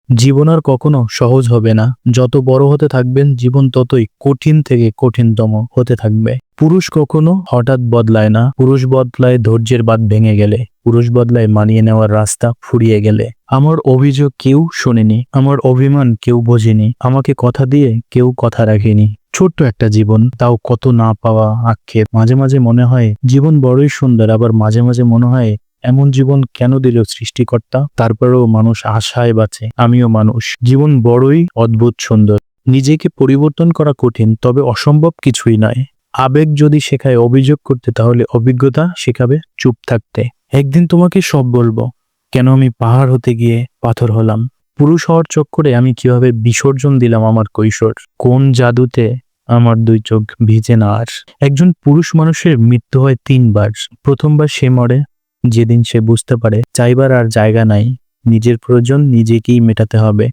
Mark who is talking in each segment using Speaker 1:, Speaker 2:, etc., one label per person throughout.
Speaker 1: জীবন আর কখনো সহজ হবে না। যত বড় হতে থাকবেন জীবন ততই কঠিন থেকে কঠিনতম হতে থাকবে। পুরুষ কখনো হঠাৎ বদলায় না, পুরুষ বদলায় ধৈর্যের বাঁধ ভেঙে গেলে, পুরুষ বদলায় মানিয়ে নেওয়ার রাস্তা ফুরিয়ে গেলে। আমার অভিযোগ কেউ শোনেনি, আমার অভিমান কেউ বোঝেনি, আমাকে কথা দিয়ে কেউ কথা রাখেনি। ছোট্ট একটা জীবন, তাও কত না পাওয়া আক্ষেপ। মাঝে মাঝে মনে হয় জীবন বড়ই সুন্দর, আবার মাঝে মাঝে মনে হয় এমন জীবন কেন দিল সৃষ্টিকর্তা। তারপরেও মানুষ আশায় বাঁচে, আমিও মানুষ। জীবন বড়ই অদ্ভুত সুন্দর। নিজেকে পরিবর্তন করা কঠিন, তবে অসম্ভব কিছুই নয়। আবেগ যদি শেখায় অভিযোগ করতে, তাহলে অভিজ্ঞতা শেখাবে চুপ থাকতে। একদিন তোমাকে সব বলবো, কেন আমি পাহাড় হতে গিয়ে পাথর হলাম, পুরুষ হওয়ার চক্করে আমি কিভাবে বিসর্জন দিলাম আমার কৈশোর, কোন জাদুতে আমার দুই চোখ ভিজে না আর। একজন পুরুষ মানুষের মৃত্যু হয় তিনবার। প্রথমবার সে মরে যেদিন সে বুঝতে পারে চাইবার আর জায়গা নাই, নিজের প্রয়োজন নিজেকেই মেটাতে হবে।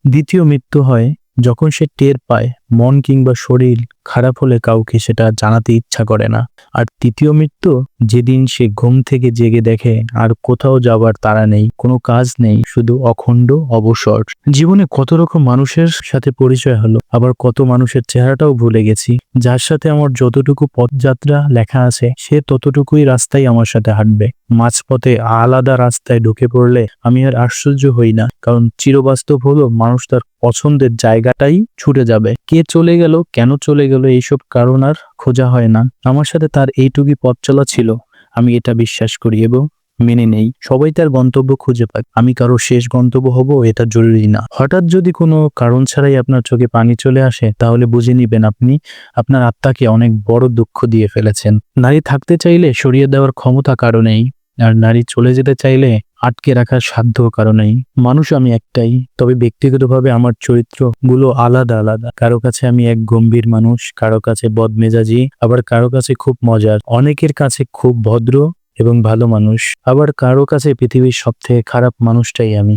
Speaker 1: দ্বিতীয় মৃত্যু হয় যখন সে টের পায় মন কিংবা শরীর খারাপ হলে কাউকে সেটা জানাতে ইচ্ছা করে না। আর তৃতীয় মৃত্যু যেদিন সে ঘুম থেকে জেগে দেখে আর কোথাও যাবার তাড়া নেই, কোনো কাজ নেই, শুধু অখণ্ড অবসর। জীবনে কত রকম মানুষের সাথে পরিচয় হলো, আবার কত মানুষের চেহারাটাও ভুলে গেছি। যার সাথে আমার যতটুকু পথযাত্রা লেখা আছে সে ততটুকুই রাস্তায় আমার সাথে হাঁটবে। মাঝপথে আলাদা রাস্তায় ঢুকে পড়লে আমি আর আশ্চর্য হই না, কারণ চিরবাস্তব হলো মানুষ তার পছন্দের জায়গাটাই ছুটে যাবে। কে চলে গেল, কেন চলে গেল, এইসব কারণ আর খোঁজা হয় না। আমার সাথে তার এইটুকুই পথ চলা ছিল, আমি এটা বিশ্বাস করি এবং মেনে নেই। সবাই তার গন্তব্য খুঁজে পায়, আমি কারো শেষ গন্তব্য হব এটা জরুরি না। হঠাৎ যদি কোনো কারণ ছাড়াই আপনার চোখে পানি চলে আসে, তাহলে বুঝে নিবেন আপনি আপনার আত্মাকে অনেক বড় দুঃখ দিয়ে ফেলেছেন। নারী থাকতে চাইলে সরিয়ে দেওয়ার ক্ষমতা কারো নেই, আর নারী চলে যেতে চাইলে আটকে রাখার সাধ্য কারণেই। মানুষ আমি একটাই, তবে ব্যক্তিগতভাবে আমার চরিত্রগুলো আলাদা আলাদা। কারো কাছে আমি এক গম্ভীর মানুষ, কারো কাছে বদমেজাজি, আবার কারো কাছে খুব মজার। অনেকের কাছে খুব ভদ্র এবং ভালো মানুষ, আবার কারো কাছে পৃথিবীর সবথেকে খারাপ মানুষটাই আমি।